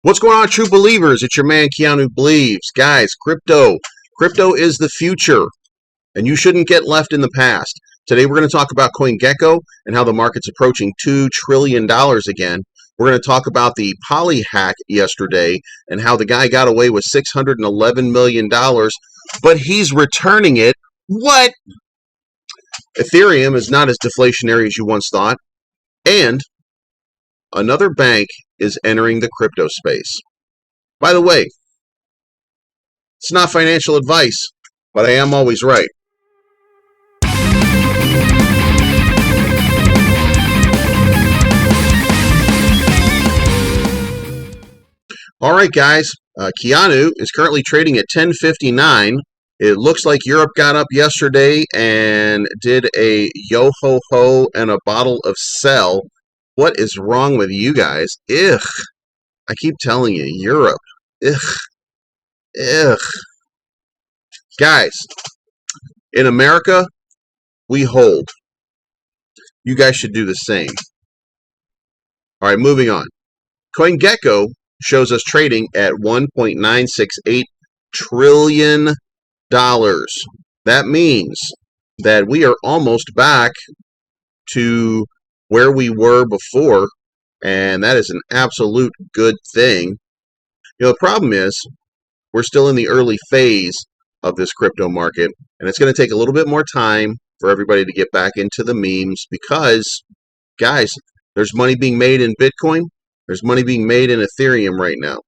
What's going on, true believers? It's your man Keanu Believes. Guys, crypto is the future, and you shouldn't get left in the past. Today we're going to talk about CoinGecko and how the market's approaching $2 trillion again. We're going to talk about the Poly hack yesterday and how the guy got away with $611 million, but he's returning it. What? Ethereum is not as deflationary as you once thought, and another bank is entering the crypto space. By the way, it's not financial advice, but I am always right. All right, guys. Keanu is currently trading at 10.59. It looks like Europe got up yesterday and did a yo-ho-ho and a bottle of sell. What is wrong with you guys? Ugh. I keep telling you, Europe. Ugh. Ugh. Guys, in America, we hold. You guys should do the same. All right, moving on. CoinGecko shows us trading at $1.968 trillion. That means that we are almost back to where we were before, and that is an absolute good thing. You know, the problem is we're still in the early phase of this crypto market, and it's going to take a little bit more time for everybody to get back into the memes because, guys, there's money being made in Bitcoin. There's money being made in Ethereum right now.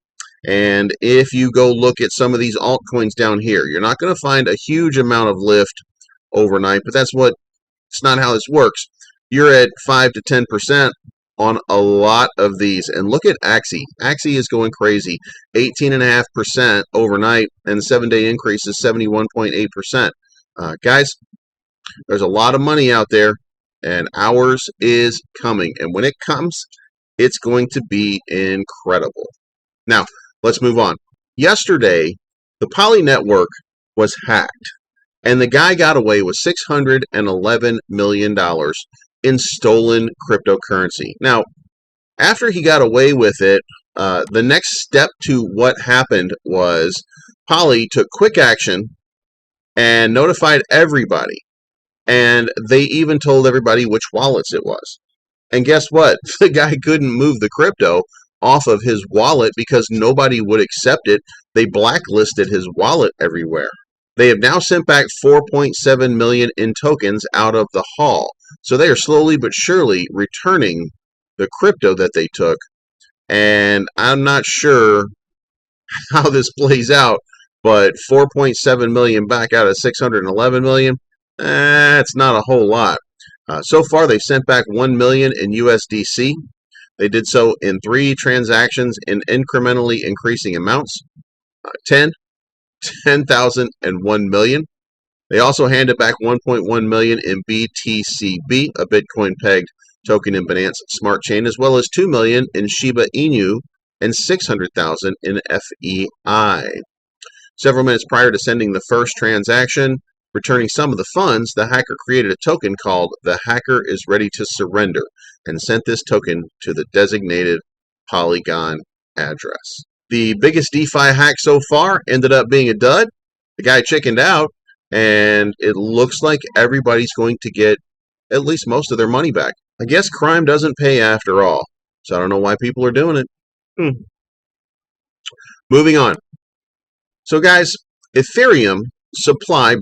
And if you go look at some of these altcoins down here, you're not going to find a huge amount of lift overnight, but it's not how this works. You're at 5 to 10% on a lot of these. And look at Axie. Axie is going crazy. 18.5% overnight, and the 7-day increase is 71.8%. Guys, there's a lot of money out there, and ours is coming. And when it comes, it's going to be incredible. Now, let's move on. Yesterday, the Poly network was hacked, and the guy got away with $611 million in stolen cryptocurrency. Now, after he got away with it, the next step to what happened was Poly took quick action and notified everybody, and they even told everybody which wallets it was. And guess what? The guy couldn't move the crypto off of his wallet because nobody would accept it. They blacklisted his wallet everywhere. They have now sent back 4.7 million in tokens out of the haul. So they are slowly but surely returning the crypto that they took. And I'm not sure how this plays out, but 4.7 million back out of 611 million, that's not a whole lot. So far, they've sent back 1 million in USDC. They did so in 3 transactions in incrementally increasing amounts, 10, 10,000, and 1 million. They also handed back 1.1 million in BTCB, a Bitcoin-pegged token in Binance Smart Chain, as well as 2 million in Shiba Inu and 600,000 in FEI. Several minutes prior to sending the first transaction, returning some of the funds, the hacker created a token called "The Hacker is Ready to Surrender" and sent this token to the designated Polygon address. The biggest DeFi hack so far ended up being a dud. The guy chickened out, and it looks like everybody's going to get at least most of their money back. I guess crime doesn't pay after all, so I don't know why people are doing it. Moving on. So guys, Ethereum supply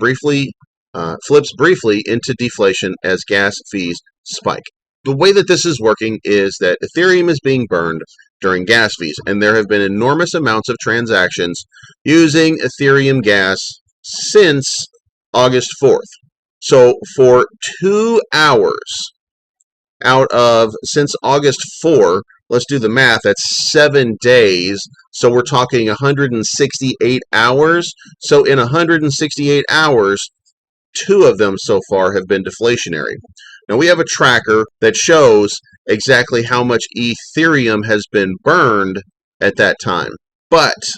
flips briefly into deflation as gas fees spike. The way that this is working is that Ethereum is being burned during gas fees, and there have been enormous amounts of transactions using Ethereum gas since August 4th. So for 2 hours since August 4, let's do the math, that's 7 days. So we're talking 168 hours. So in 168 hours, 2 of them so far have been deflationary. Now we have a tracker that shows exactly how much Ethereum has been burned at that time. But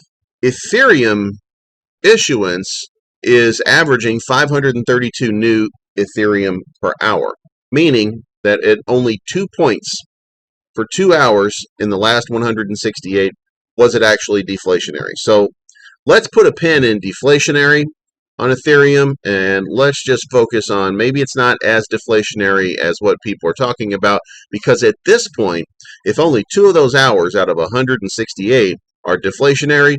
Ethereum issuance is averaging 532 new Ethereum per hour, meaning that at only 2 points for 2 hours in the last 168, was it actually deflationary? So let's put a pin in deflationary on Ethereum, and let's just focus on maybe it's not as deflationary as what people are talking about, because at this point, if only 2 of those hours out of 168 are deflationary,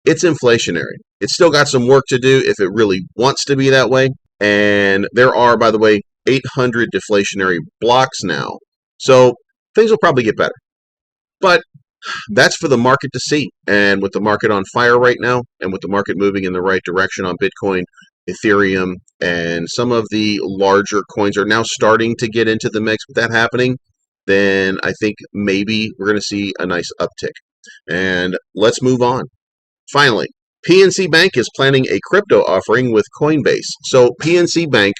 it's inflationary. It's still got some work to do if it really wants to be that way. And there are, by the way, 800 deflationary blocks now. So things will probably get better. But that's for the market to see. And with the market on fire right now, and with the market moving in the right direction on Bitcoin, Ethereum, and some of the larger coins are now starting to get into the mix. With that happening, then I think maybe we're going to see a nice uptick. And let's move on. Finally, PNC Bank is planning a crypto offering with Coinbase. So PNC Bank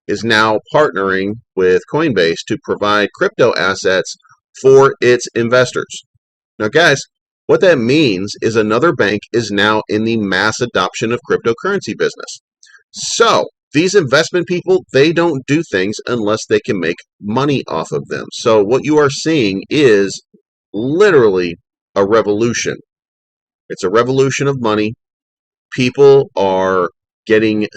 is now partnering with Coinbase to provide crypto assets for its investors. Now, guys, what that means is another bank is now in the mass adoption of cryptocurrency business. So these investment people, they don't do things unless they can make money off of them. So what you are seeing is literally a revolution. It's a revolution of money. People are getting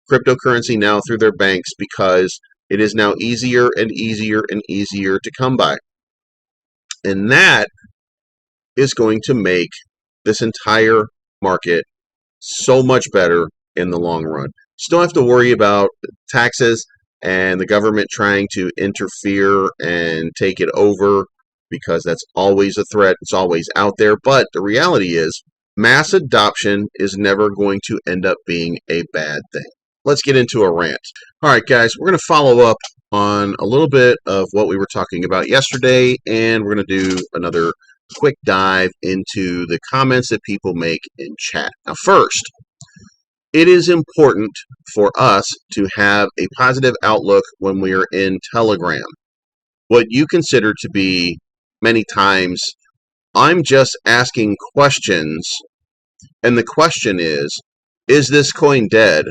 cryptocurrency now through their banks because it is now easier and easier and easier to come by. And that is going to make this entire market so much better in the long run. Still have to worry about taxes and the government trying to interfere and take it over, because that's always a threat. It's always out there. But the reality is, mass adoption is never going to end up being a bad thing. Let's get into a rant. All right, guys, we're going to follow up on a little bit of what we were talking about yesterday, and we're going to do another quick dive into the comments that people make in chat. Now, first, it is important for us to have a positive outlook when we are in Telegram. What you consider to be many times, I'm just asking questions, and the question is this coin dead?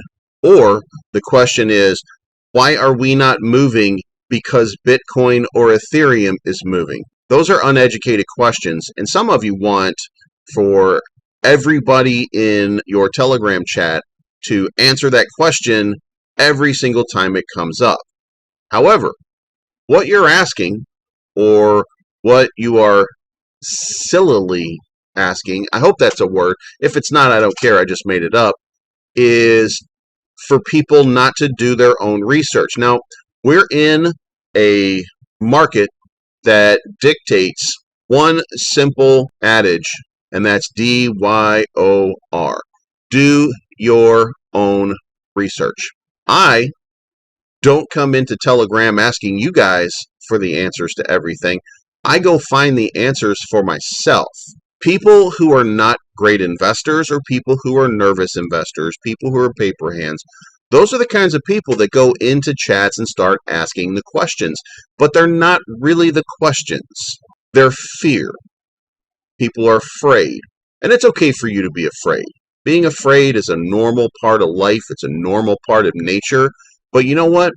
Or the question is, why are we not moving because Bitcoin or Ethereum is moving? Those are uneducated questions, and some of you want for everybody in your Telegram chat to answer that question every single time it comes up. However, what you're asking, or what you are sillily asking, I hope that's a word. If it's not, I don't care, I just made it up, is for people not to do their own research. Now, we're in a market that dictates one simple adage, and that's DYOR. Do your own research. I don't come into Telegram asking you guys for the answers to everything. I go find the answers for myself. People who are not great investors, or people who are nervous investors, people who are paper hands, those are the kinds of people that go into chats and start asking the questions. But they're not really the questions. They're fear. People are afraid. And it's okay for you to be afraid. Being afraid is a normal part of life. It's a normal part of nature. But you know what?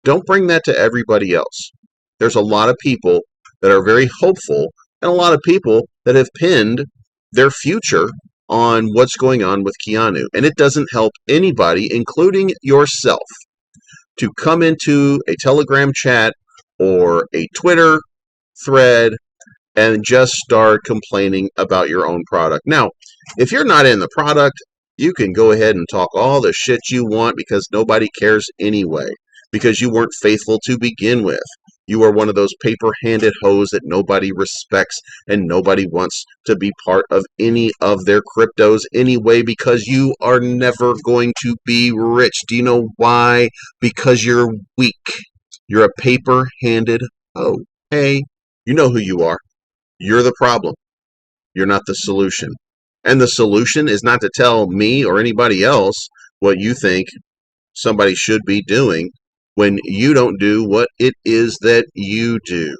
Don't bring that to everybody else. There's a lot of people that are very hopeful, and a lot of people that have pinned their future on what's going on with Keanu. And it doesn't help anybody, including yourself, to come into a Telegram chat or a Twitter thread and just start complaining about your own product. Now, if you're not in the product, you can go ahead and talk all the shit you want, because nobody cares anyway, because you weren't faithful to begin with. You are one of those paper-handed hoes that nobody respects, and nobody wants to be part of any of their cryptos anyway, because you are never going to be rich. Do you know why? Because you're weak. You're a paper-handed hoe. Hey, you know who you are. You're the problem. You're not the solution. And the solution is not to tell me or anybody else what you think somebody should be doing when you don't do what it is that you do.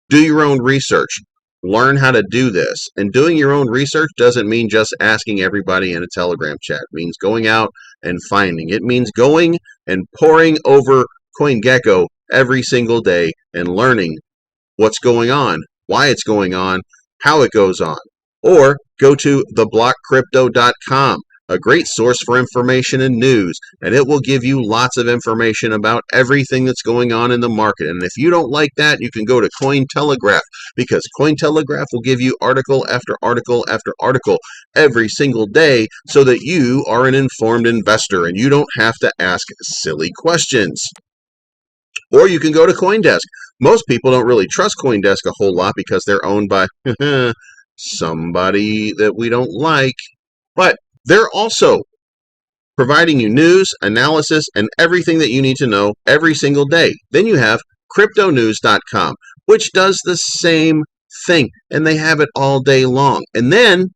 Do your own research. Learn how to do this. And doing your own research doesn't mean just asking everybody in a Telegram chat. It means going out and finding. It means going and poring over CoinGecko every single day and learning what's going on, why it's going on, how it goes on. or go to theblockcrypto.com, a great source for information and news, and it will give you lots of information about everything that's going on in the market. And if you don't like that, you can go to Cointelegraph, because Cointelegraph will give you article after article after article every single day so that you are an informed investor and you don't have to ask silly questions. Or you can go to CoinDesk. Most people don't really trust CoinDesk a whole lot because they're owned by somebody that we don't like. But they're also providing you news, analysis, and everything that you need to know every single day. Then you have cryptonews.com, which does the same thing, and they have it all day long. And then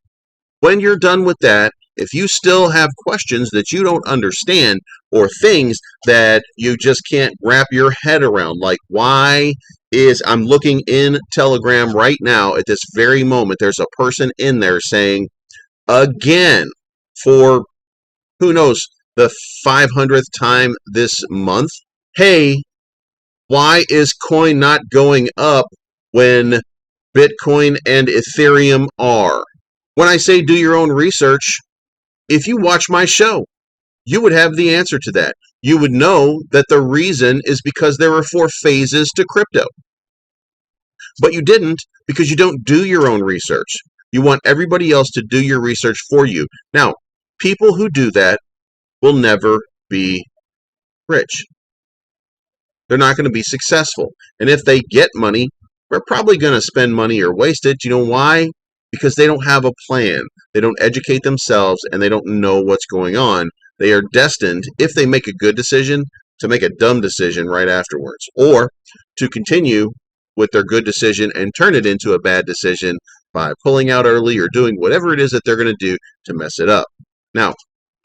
when you're done with that, if you still have questions that you don't understand or things that you just can't wrap your head around, like why is, I'm looking in Telegram right now at this very moment, there's a person in there saying, again, for who knows, the 500th time this month, hey, why is coin not going up when Bitcoin and Ethereum are? When I say do your own research, if you watch my show, you would have the answer to that. You would know that the reason is because there are 4 phases to crypto. But you didn't, because you don't do your own research. You want everybody else to do your research for you. Now, people who do that will never be rich. They're not going to be successful. And if they get money, they're probably going to spend money or waste it. Do you know why? Because they don't have a plan. They don't educate themselves, and they don't know what's going on. They are destined, if they make a good decision, to make a dumb decision right afterwards, or to continue with their good decision and turn it into a bad decision by pulling out early or doing whatever it is that they're going to do to mess it up. Now,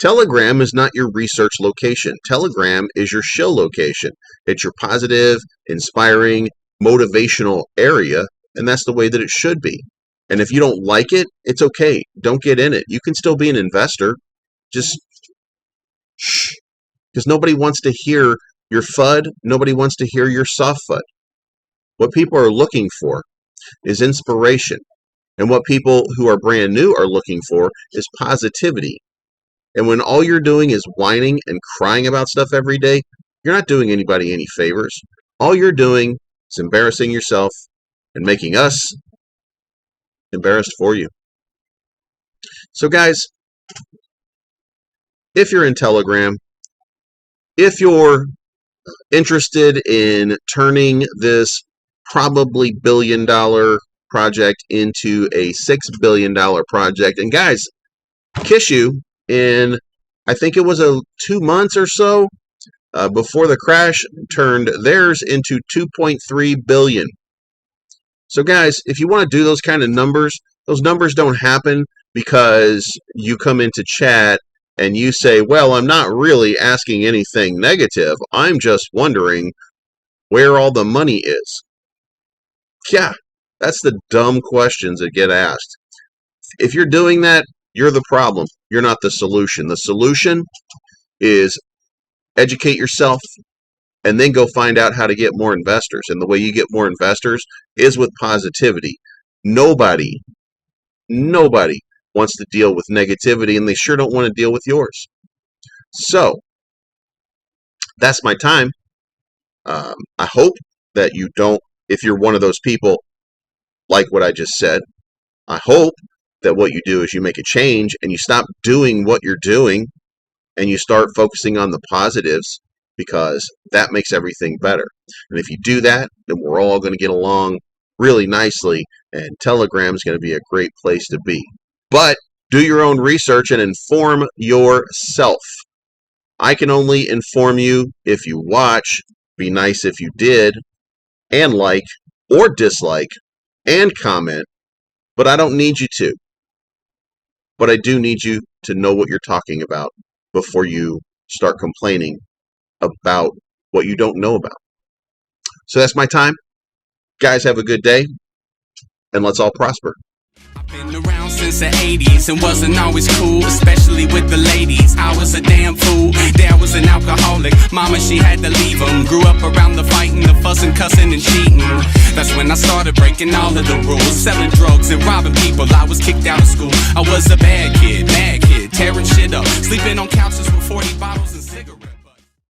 Telegram is not your research location. Telegram is your shill location. It's your positive, inspiring, motivational area, and that's the way that it should be. And if you don't like it, it's okay. Don't get in it. You can still be an investor. Just shh. Because nobody wants to hear your FUD. Nobody wants to hear your soft FUD. What people are looking for is inspiration. And what people who are brand new are looking for is positivity. And when all you're doing is whining and crying about stuff every day, you're not doing anybody any favors. All you're doing is embarrassing yourself and making us embarrassed for you. So guys, if you're in Telegram, if you're interested in turning this probably billion-dollar project into a $6 billion project, and guys, Kishu, in I think it was 2 months or so before the crash, turned theirs into 2.3 billion. So guys, if you want to do those kind of numbers, those numbers don't happen because you come into chat and you say, well, I'm not really asking anything negative. I'm just wondering where all the money is. Yeah, that's the dumb questions that get asked. If you're doing that, you're the problem. You're not the solution. The solution is educate yourself and then go find out how to get more investors. And the way you get more investors is with positivity. Nobody wants to deal with negativity, and they sure don't want to deal with yours. So that's my time. I hope that you don't, if you're one of those people like what I just said, I hope that what you do is you make a change and you stop doing what you're doing and you start focusing on the positives, because that makes everything better. And if you do that, then we're all going to get along really nicely, and Telegram is going to be a great place to be. But do your own research and inform yourself. I can only inform you if you watch. Be nice if you did, and like or dislike and comment, but I don't need you to. But I do need you to know what you're talking about before you start complaining about what you don't know about. So that's my time. Guys, have a good day, and let's all prosper. Been around since the 80s and wasn't always cool, especially with the ladies. I was a damn fool. Dad was an alcoholic. Mama, she had to leave him. Grew up around the fighting, the fussing, cussing, and cheating. That's when I started breaking all of the rules, selling drugs and robbing people. I was kicked out of school. I was a bad kid, tearing shit up, sleeping on couches with 40 bottles.